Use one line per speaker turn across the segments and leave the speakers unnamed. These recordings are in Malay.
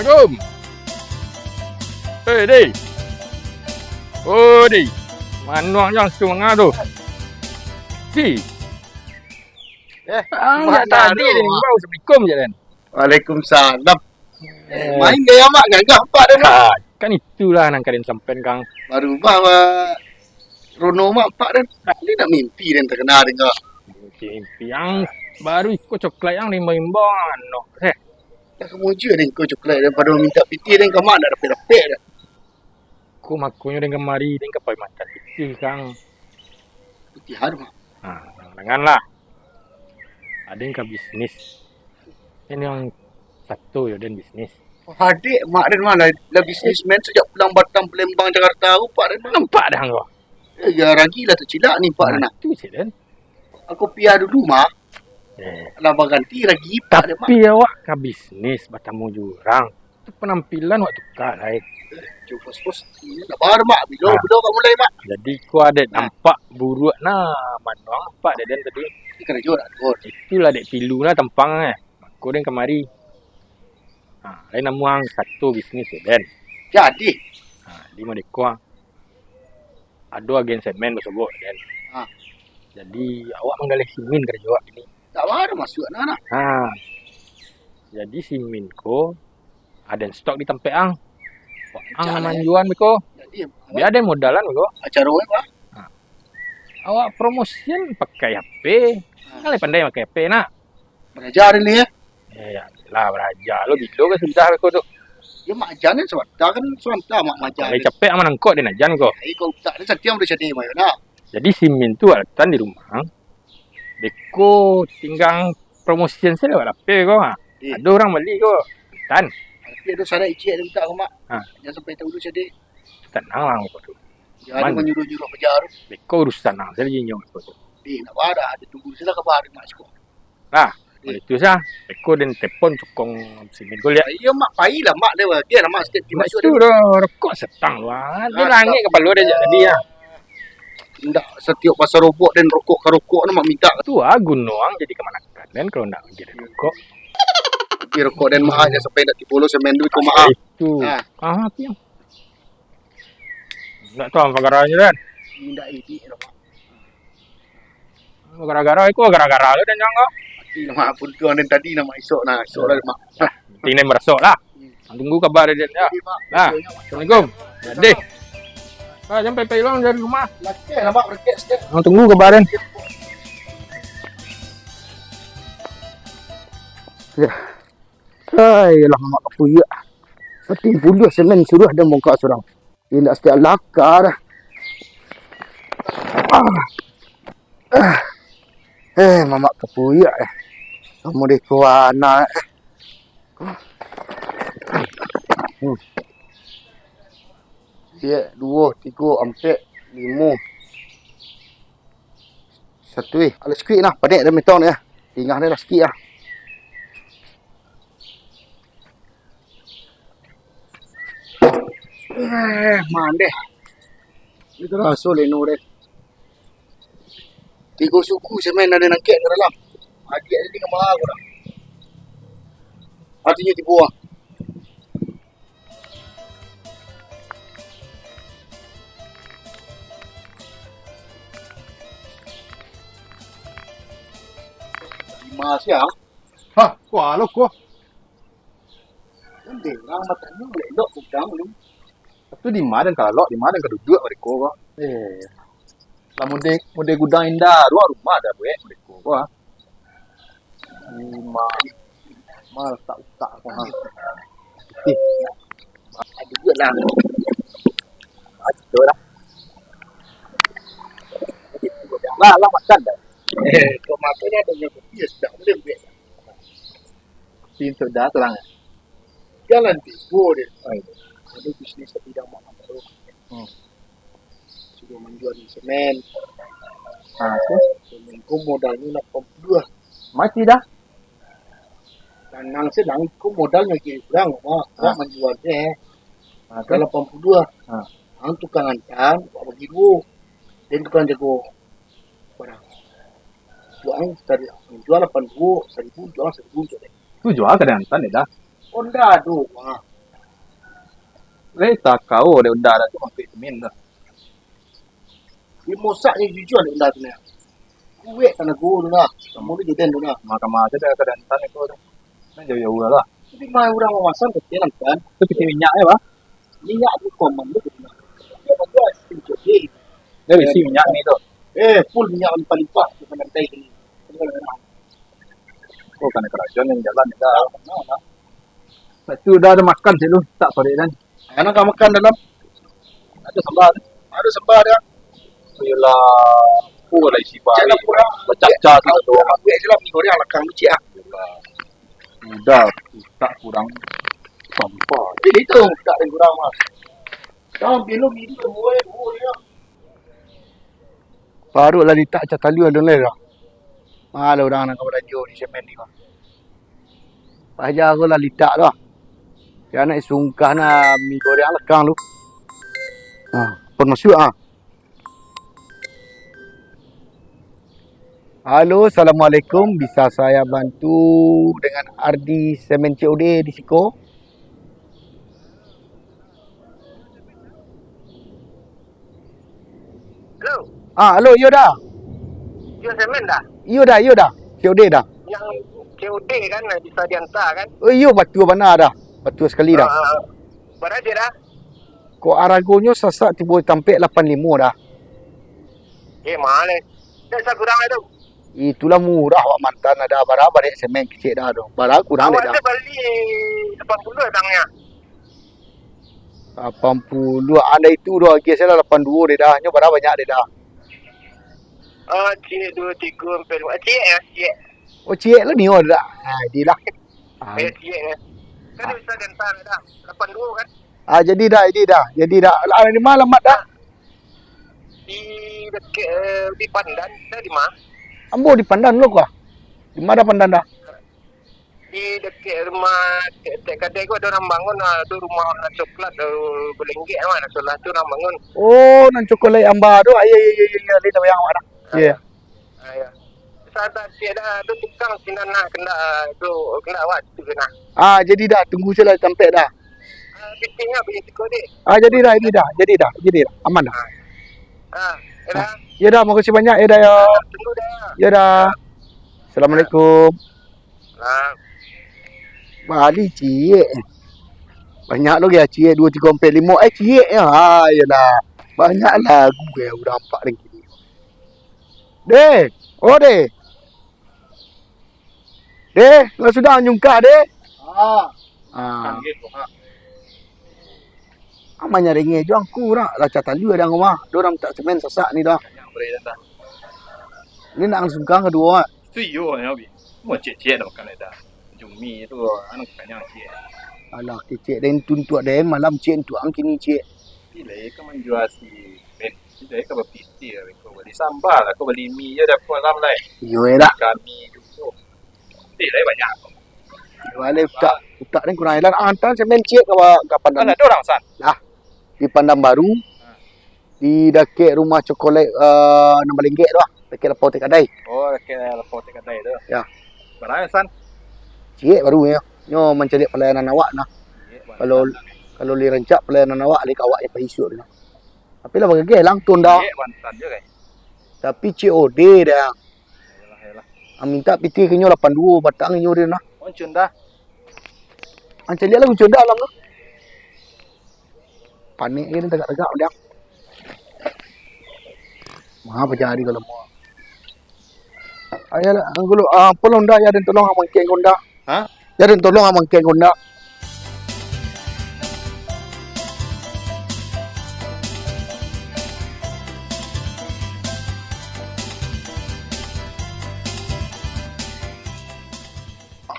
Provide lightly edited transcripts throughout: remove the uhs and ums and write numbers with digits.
Assalamualaikum. Di. Oh, di. Manuang yang setengah tu. Di.
Mak
tadi ni bau Assalamualaikum je kan.
Waalaikumsalam. Main gaya mak gagah empat dah mak.
Kan itulah nang kalian sampean Kang.
Baru bawa Rono mak empat dah. Ni nak mimpi dan terkenal dengar.
Mimpi yang baru ikut coklat yang lima-lima no.
Dah kemuja dan kau coklat daripada minta piti dan kau mak nak rapik-rapik dah.
Aku makunya dengan mari dengan kapai mata piti Kang.
Piti har mak.
Janganlah. Ada yang ke bisnis. Ini yang satu ya dan bisnis.
Adik mak dan mana lah bisnismen sejak pulang Batam, Palembang, Jakarta rupak dan mana.
Nampak dah kau.
Ya ragi lah tercilak ni pak dan nak.
Itu je dan.
Aku piah dulu mak. Lama ganti lagi pak dan mak.
Tapi awak ke bisnis bertemu jurang. Itu penampilan waktu tukar lah.
Cuba pos ini nak baru mak. Bila kau mulai mak.
Jadi ku ada nampak buruk nah. Manuang nampak dia dan tadi.
Ini kena jual lah.
Itulah dek pilu lah tempang Aku dan kemari. Lain namuang satu bisnis ya dan.
Jadi.
Di Madekwa. Ada agen semen bersebut dan. Jadi awak menggalih simin kerja awak ini.
Tak baru masuk anak-anak.
Jadi simin ko ada stok di tempat ang. Ang manjuan beko.
Jadi
Dia ada modalan beko.
acara apa?
Awak promotion pakai HP. Kali pandai pakai HP nak.
Belajar ini ya.
Ya lah beraja lo bilo ke sudah beko tu.
Ya mak ajan kan swasta kan swasta mak majar.
Kalau capek aman angkot dia najan ko.
Kau tak ada setiap ada jadi mayo nak.
Jadi simin tu alatan di rumah. Beko tinggal promotion saya lewat HP ko. Ada orang beli ko. Tan.
Tapi ada sana icik ada minta ke mak. Jangan sampai tahu dulu jadi.
Tenang lah beko tu.
Jangan menyuruh-nyuruh pejar.
Beko urusan lah. Saya lagi nyok beko tu.
Nak barah ada tunggu sila kabar mak sekolah.
Lah. Itu sah. Beko dan telefon cukong simin ko lihat.
Ya mak pai lah mak dia. Dia lah mak setiap
Mas tu dah rokok setang lah. Dia langit kepala dia jadi ya.
Tidak setiap pasar rokok dan rokok nak mak minta.
Tu gunung jadi kemanakan dan kalau nak jadi rokok.
Tapi rokok dan mak hanya sampai nak dipolo semen duit kau mak.
Itu. Tiang. Tak tahu apa garanya dan.
Tidak ini mak.
Gara-gara itu gara-gara lu dan jangan.
Mak pun tuan dan tadi nama esok lah mak.
Tinggal merasuk lah. Tunggu kabar dia ya. Assalamualaikum. Jadi. Sampai pulang dari rumah.
Laki lah mak berkek sikit.
Tunggu kabaran.
Ya. Ayolah mak puya. Setim puluh semen suruh ada muka seorang. Tidak setiap lakar. Mamak kepuya kamu di kuana. Dia 2, 3, 4, 5. Satu ala sikit lah. Panik dah metong ni lah. Tinggal dia lah sikit lah.
Mandeh. Itu rasa leno deh. 3 suku semen ada nangkek ke dalam. Adik ada tinggal malah aku dah. Artinya tipu lah. Masih ah.
Kuah lo kuah.
Nanti orang matanya boleh lok udang belum.
Itu di mana kalau di mana keduduk mereka kok. Lah mode gudang indah rumah dah buat mereka kok. Mal tak kok ha.
Ada juga lah.
Betul lah. Lah makan dah.
Kau makanya ada yang kopi sedang boleh buat.
Tin sudah terang.
Jalan tipu dia. Ada bisnis tapi dah makan terus. Sudah menjual semen. Semen ku modalnya nak 82.
Mati dah.
Tanang sedang ku modalnya kurang mak menjual dia. Kalau 82. Ang tukang antan bagi dua. Dan tukang jago barang. Jual tadi menjual 82, 1000 jual 1000 je.
Tu jual ke antan dah.
Honda tu
Leta kau dia udah ada tu mampir temin dah.
Dia mosak ni jujur ada benda tu ni. Kuwe kana go tu lah. Kamu ni jadi tu lah.
Mahkamah aja dah keadaan tan itu dah. Nah jauh-jauh lah.
Tapi mai orang mawasan betul kan.
Itu piti minyak ya, Pak.
Minyak tu common tu. Dia bagi pinjau dia.
Dia isi minyak ni tu.
Full minyak lipat-lipat tu kan nanti ni.
Oh, kan kerajaan yang jalan dah. Itu dah ada makan sih lu, tak sore kan.
Anak kamu makan dalam
Ada sambal.
ada sembah dia.
Yalah, oh lah isi pari.
Jangan kurang
Bercaca tu tu.
Kuwe je lah ni orang lekang lucik ah.
Udah, tak kurang sampah.
Jadi itu tak ada kurang mas. Jangan belum ini semua dia. Baru lah ditak cataliu ada lah. Malah orang nak kawan radio di semen ni. Paja aku lah litak tu. Dia nak sungkah na mi goreng lekang lu. Pun masuk ah. Halo, Assalamualaikum. Bisa saya bantu dengan Ardi Semen COD di Siko?
Halo,
Halo, yo dah.
jual semen dah?
Yo dah. COD dah.
Yang COD kan bisa diantar kan?
Oh, yo batu mana dah. Batu sekali dah.
Berapa dah?
Ko Aragonyo sasak tiba tampek 85 dah.
Mahal ni. Dah saya kurang itu.
Itulah murah wak mantan ada berapa dek semen kecil dah tu. Berapa kurang dek
Awak
dah.
ada beli 80 datangnya.
80 ada itu dah kes lah 82 dek dah. Nyo berapa banyak dek dah.
Cik 2, 3, 4, 5. Cik ya? Cik.
Oh cik lah ni oh dah. Dia lah.
Cik ya. Kan dia bisa diantar dah. 82 kan?
Jadi dah. Lah di mana mat dah?
Di dekat di Pandan. Dah di mana?
Ambo di Pandan lu kah? Di mana Pandan dah?
Di dekat rumah Tek Kadai tu ada orang bangun tu rumah warna coklat belenggek mana solah tu orang bangun.
Oh, nan cokolay amba tu. Ya. Lihat apa yang ada. Ya.
Ya. Sada tiada tu tukang sinan nak kena tu kena awak tu kena.
Jadi dah tunggu saya sampai dah.
Fittingnya punya tiko dik.
Jadi dah. Aman dah.
Ya.
Ya dah, makasih banyak ya dah ya.
Tunggu dah.
Ya dah. Assalamualaikum.
Lah.
Bali cik. Banyak lagi ya cik 2 3 4 5 cik ya. Yalah. Banyak lagu ya udah 4 ringgit. Dek. Oh dek. Dek, lah sudah nyungkah dek. Amanya ringgit juang kurang lah catatan dia dah rumah. Dorang tak semen sesak ni dah.
Yang boleh dah.
Ni nak sungkang kedua.
Setuju ya bi. Mau cek dah makan dah. Jumi tu anu kanyang cek.
Alah, cik dan tuntut dia malam cik tu ang kini cik.
Pilih ke menjual si ben. Pilih ke berpiti kau beli sambal, kau beli mie je dah malam lai.
Yo lah.
Kami tu. Pilih banyak.
Wale utak ni kurang elan antar semen cik ke Pandan.
Ada orang san.
Di Pandan Baru. Di dekat rumah cokolat nama Lenggek tu lah. Dekat Lepau Tek Kadai.
Oh, dekat Lepau Tek Kadai tu.
Ya.
Berapa san?
Cik baru ya. Nyo mencari pelayanan awak nah. Kalau li rencak pelayanan awak li awak yang paisuk dah. Tapi lah bagi langtun dah.
Mantan je kan.
Tapi COD dah.
Yalah.
Minta piti ke nyo 82 batang nyo dia nah.
Oncun dah.
Cari lagu conda alam tu. Panik ni tegak-tegak dia. Maha berjari kalau mau. Ayalah anggulo pelon dah ya dan tolong amang keng gonda. Ya dan tolong amang keng gonda.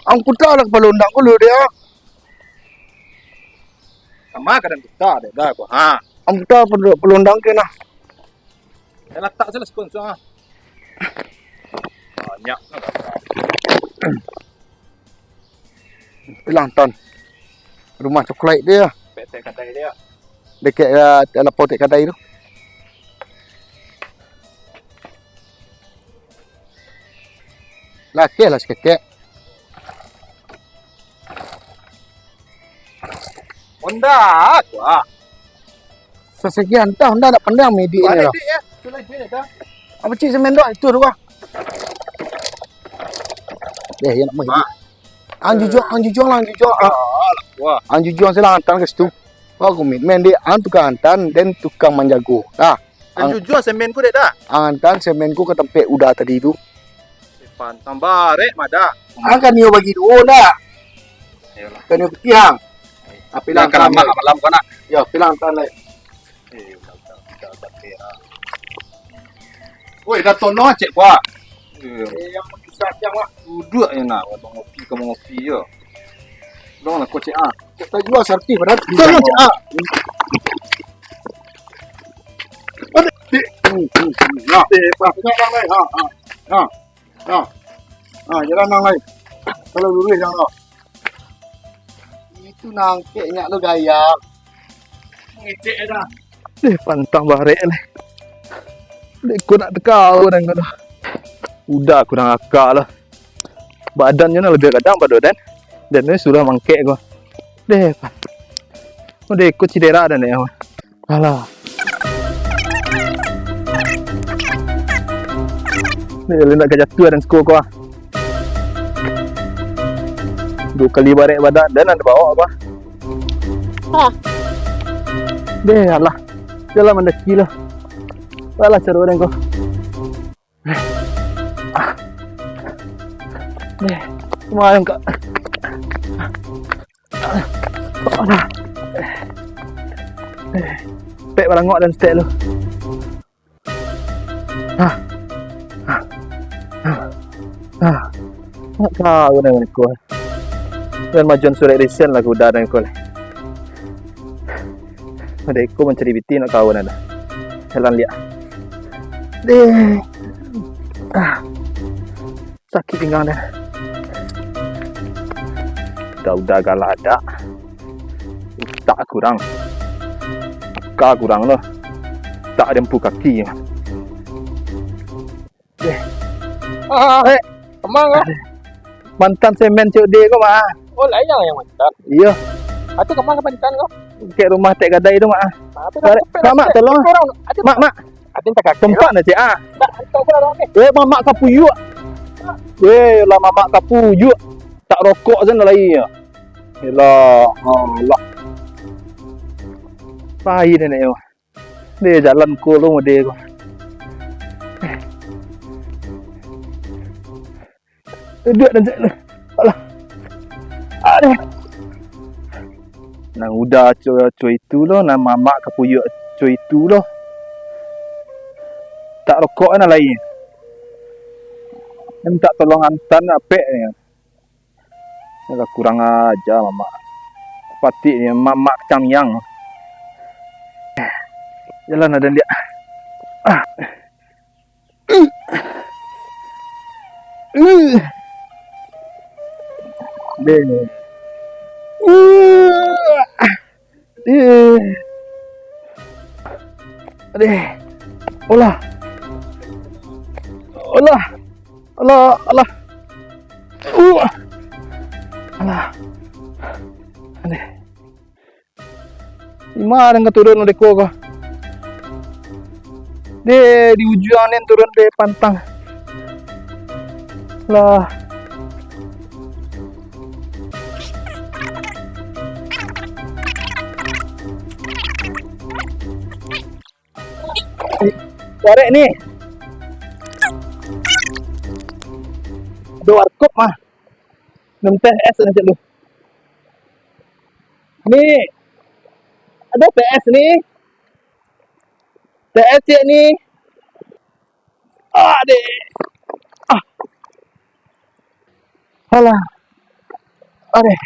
Ang putra lah kepala undang ko dia.
Sama kadang kita ada dah aku.
Ang putra kepala undang kena.
Dah letak je lah sponsor. Banyak.
Hilang ton. Rumah coklat dia.
PT Kadai dia.
Dekat Lepau Tek Kadai tu. Laki lah sikit.
Oh Honda aku
Sesekian dah, Honda nak pandang medik ni
Ada
lah.
dik ya. Tu lagi ni dah.
Apa cik semen dah? Itu dah. Ya nak main. Jujur lah, jujur.
Wah.
Jujur saya lah hantar ke situ. Aku komitmen dia, tukang hantar dan tukang menjago.
Dan jujur semen ku dek dah.
Hantar semen ku ke tempat udah tadi tu.
Pantang barek mada.
Kan dia bagi dua dah.
Ayolah.
Kan dia petihang.
Pilang kan malam kau nak.
Ya, pilang hantar lagi.
Woi, dah tono cek gua.
Yang susah yang lah.
Duduk je nak. Abang ngopi kamu ngopi je. Dong nak kau cek
Kita jual serti pada. Tolong cik jalan nang lain. Kalau lurus yang lo. Itu nangkeknya lo gaya. Ngecek dah.
pantang barek ni. Dek aku nak tekau dan kau. Udah kurang akak lah. Badannya nak lebih kadang pada Dan. Dan ni sudah mangkek kau. Deh. Udah ikut cedera dan ya. Alah. Ni nak jatuh dan skor kau. 2 kali barek badan dan ada bawa apa? Deh, alah. Jalan mendaki lah. Alah seru dan kau. Deh, lumayan kak. Alah. Pek barangok dan stek lu. Tak tahu dengan kau. Dan majuan surat recent lah aku dah dengan kau. Ada aku mencari biti nak kawan ada. Jalan lihat. Deh. Sakit pinggang dah. Udah galah ada. Tak kurang. Akak kurang lah. Tak ada empu kaki. Deh.
Emang lah.
Mantan semen COD kau mah.
Oh, lain yang mantan.
Iya.
Atau kemana ke mantan kau?
Ke rumah tek gadai tu mak. Mak tolong. Mak.
Ada tak kakak?
Tempat nak cik ah.
Tak hantar kau orang ni.
Mamak kapuyuk. Lah mamak kapuyuk. Tak rokok sana lagi ya. Yalah, Allah. Pai dia ni. Dia jalan ko lu dia ko. Duduk dan jalan. Alah. Ada. Nang udah cuy itu loh, nang mamak kapuyuk cuy itu loh. Tak rokok na lain. Minta tolong antan apek ni. Agak kurang aja mamak. Pati ni mamak kacang yang. Jalan ada dia. Deh. Deh. Olah. Alah. Alah. Aduh. Gimana nggak turun udah kok? Deh di ujung nih turun deh pantang. Lah. Korek nih. Ada warkop mah. 6 PS nanti lu. Nih. Ada PS nih. PS ya nih. Deh. Alah. Adeh.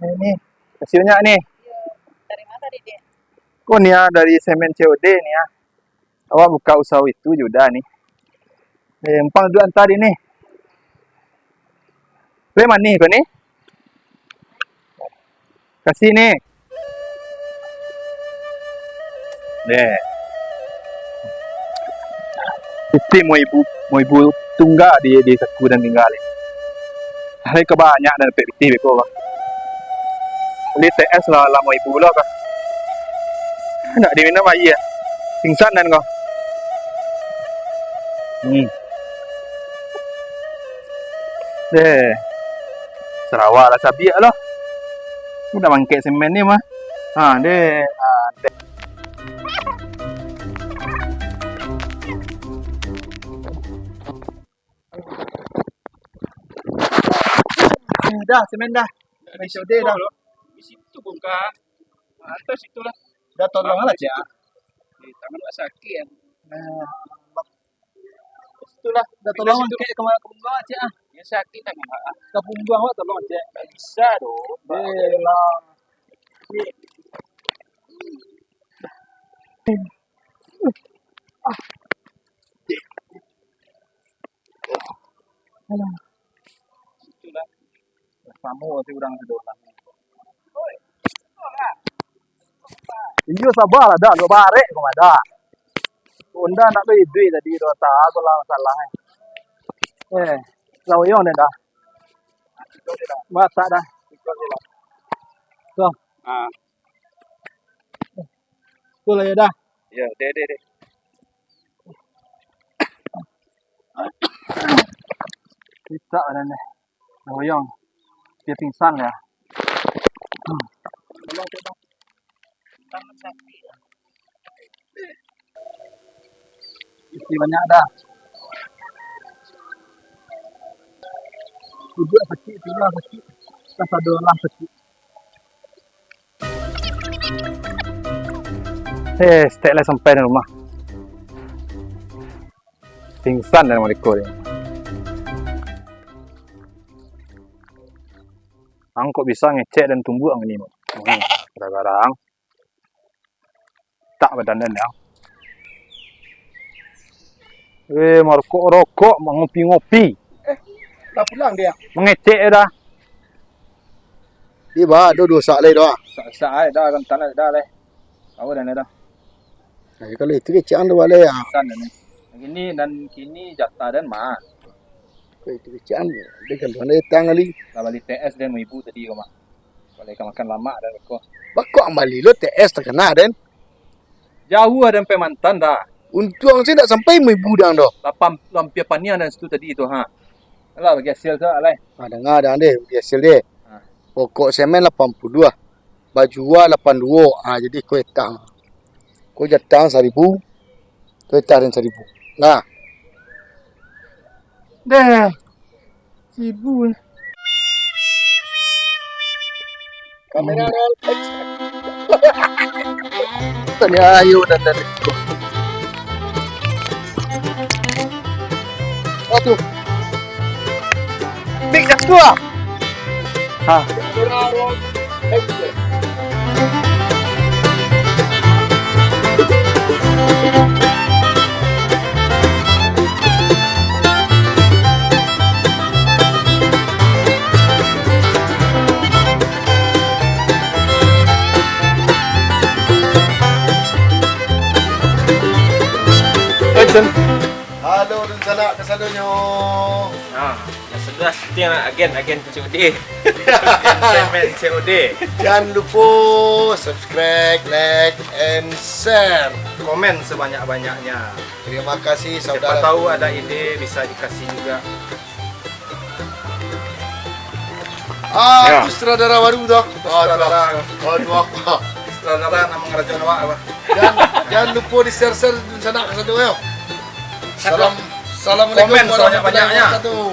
Ini hasilnya nih.
Dari mana tadi dia?
Kok nih ya dari semen COD nih ya. Awak buka usaha itu juga nih. Empang dua tadi nih. Mana nih kau nih? Kasih nih. Deh. bukti mau ibu tunggal di saku dan tinggal ni. Hari kebanyak dan pekti beko kah. Beli TS lah mau ibu lah kah. Nak diminum aja ya. Pingsan dan kau. Deh. Sarawak lah sabiak lah. Udah mangkek semen ni mah. Deh. Dah semen dah. Besok dia dah.
Di situ buka. Atas itulah.
Dah tolong lah cik.
Di tangan tak sakit kan.
Itulah dah tolong mangkek ke bawah cik.
Yang sakit tak apa.
Ke punggung awak tolong cik.
Tak bisa doh.
Belah.
Itulah.
Kamu si udang sedolah. Iyo sabar lah dah, dua barek kau ada. Unda nak beli duit tadi dua tak aku lah masalah. Lawyong dah. Mata dah. So. Tu lah ya dah.
Ya, deh.
Kita ada ni. Lawyong. Dia pingsan ya. Tolong kita.
Tangan sakit.
Isi banyak dah. Duduk sakit, tulah sakit. Rasa dolah sakit. Stay lah sampai di rumah. Pingsan dan mereka ni. Kok bisa ngecek dan tumbuh ang ini. Kadang-kadang tak badan dan ya. Merokok-rokok, mengopi-ngopi.
Dah pulang dia.
Mengecek dah.
Dia bah ada dosa leh dah.
Sak dah kan tanah dah leh. Kau dah dah.
Nah, kalau itu dia cang dah leh ya.
Pingsan dan ni. Kini dan kini jatah dan mah.
Kalau itu dia cang dia kan mana datang kali.
Dah balik TS dan ibu tadi kau mah. Balik makan lama dah kau.
Bakok ambali lo TS terkena den.
Jauh ada sampai mantan dah.
Untung saya tak sampai mai budang dah.
Lampia panian dan situ tadi tu ha. Alah bagi hasil tu alai.
Dengar dah deh hasil dia. Pokok semen 82. Baju 82. Jadi kau etang. Kau jatang 1000. Kau etang 1000. Nah.
Dah. 1000.
Kamera roll. Tanya ayo dan. Aduh.
Big dah tua. Ha. Action.
Halo dan sanak kesadonyo.
Yang sebelah seperti yang agen COD. Agen semen COD.
Jangan lupa subscribe, like, and share.
Komen sebanyak-banyaknya.
Terima kasih
Siapa
saudara.
tahu ada ide bisa dikasih juga.
Itu sutradara baru dah.
Sutradara.
Aduh.
Sutradara nama ngerajon awak apa?
Jangan lupa di share dan sanak kesadonyo. Assalamualaikum
Komen sebanyak-banyaknya.
warahmatullahi wabarakatuh.